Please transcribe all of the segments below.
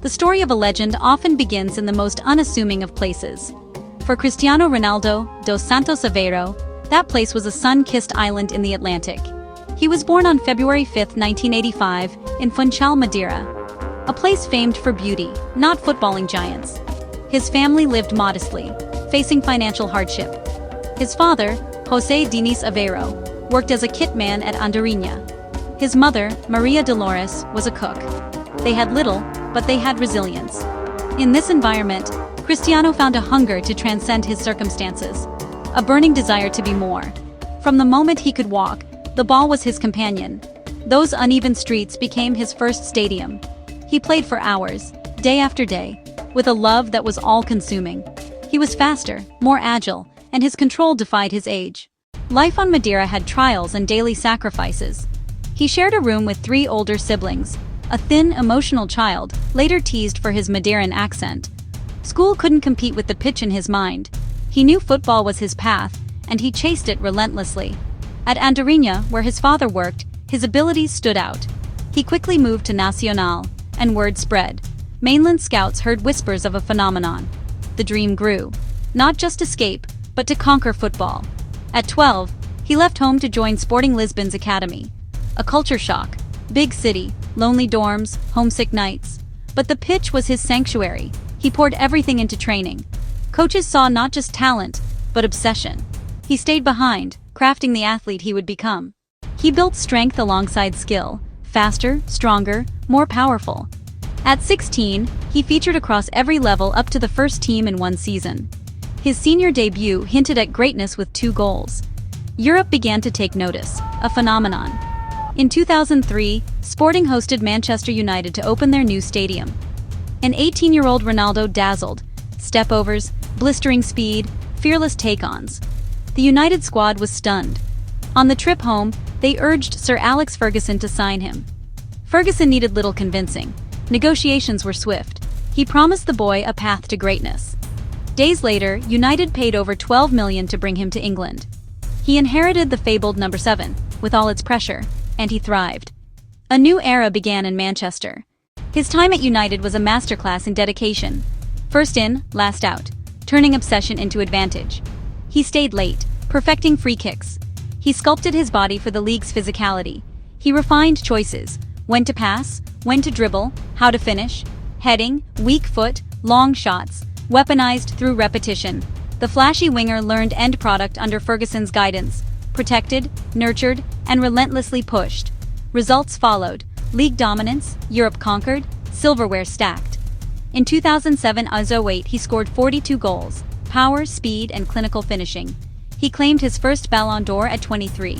The story of a legend often begins in the most unassuming of places. For Cristiano Ronaldo dos Santos Aveiro, that place was a sun-kissed island in the Atlantic. He was born on February 5, 1985, in Funchal, Madeira, a place famed for beauty, not footballing giants. His family lived modestly, facing financial hardship. His father, José Diniz Aveiro, worked as a kitman at Andorinha. His mother, Maria Dolores, was a cook. They had little, but they had resilience. In this environment, Cristiano found a hunger to transcend his circumstances, a burning desire to be more. From the moment he could walk, the ball was his companion. Those uneven streets became his first stadium. He played for hours, day after day, with a love that was all-consuming. He was faster, more agile, and his control defied his age. Life on Madeira had trials and daily sacrifices. He shared a room with 3 older siblings, a thin, emotional child, later teased for his Madeiran accent. School couldn't compete with the pitch in his mind. He knew football was his path, and he chased it relentlessly. At Andorinha, where his father worked, his abilities stood out. He quickly moved to Nacional, and word spread. Mainland scouts heard whispers of a phenomenon. The dream grew. Not just escape, but to conquer football. At 12, he left home to join Sporting Lisbon's academy. A culture shock. Big city, lonely dorms, homesick nights. But the pitch was his sanctuary. He poured everything into training. Coaches saw not just talent, but obsession. He stayed behind, crafting the athlete he would become. He built strength alongside skill, faster, stronger, more powerful. At 16, he featured across every level up to the first team in one season. His senior debut hinted at greatness with 2 goals. Europe began to take notice, a phenomenon. In 2003, Sporting hosted Manchester United to open their new stadium. An 18-year-old Ronaldo dazzled, step-overs, blistering speed, fearless take-ons. The United squad was stunned. On the trip home, they urged Sir Alex Ferguson to sign him. Ferguson needed little convincing. Negotiations were swift. He promised the boy a path to greatness. Days later, United paid over $12 million to bring him to England. He inherited the fabled number 7, with all its pressure, and he thrived. A new era began in Manchester. His time at United was a masterclass in dedication. First in, last out, turning obsession into advantage. He stayed late, perfecting free kicks. He sculpted his body for the league's physicality. He refined choices, when to pass, when to dribble, how to finish, heading, weak foot, long shots, weaponized through repetition. The flashy winger learned end product under Ferguson's guidance, protected, nurtured, and relentlessly pushed. Results followed: league dominance, Europe conquered, silverware stacked. In 2007-08, he scored 42 goals, power, speed, and clinical finishing. He claimed his first Ballon d'Or at 23.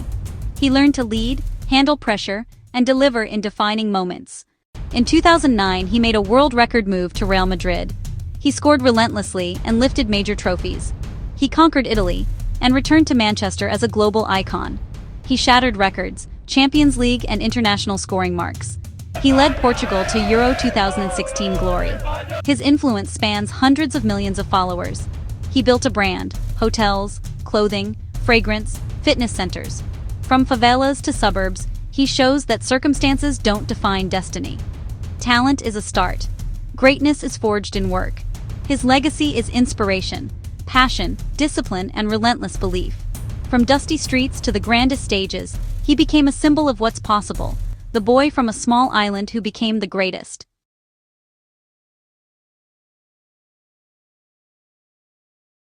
He learned to lead, handle pressure, and deliver in defining moments. In 2009, he made a world record move to Real Madrid. He scored relentlessly and lifted major trophies. He conquered Italy and returned to Manchester as a global icon. He shattered records, Champions League and international scoring marks. He led Portugal to Euro 2016 glory. His influence spans hundreds of millions of followers. He built a brand: hotels, clothing, fragrance, fitness centers. From favelas to suburbs, he shows that circumstances don't define destiny. Talent is a start. Greatness is forged in work. His legacy is inspiration, passion, discipline, and relentless belief. From dusty streets to the grandest stages, he became a symbol of what's possible, the boy from a small island who became the greatest.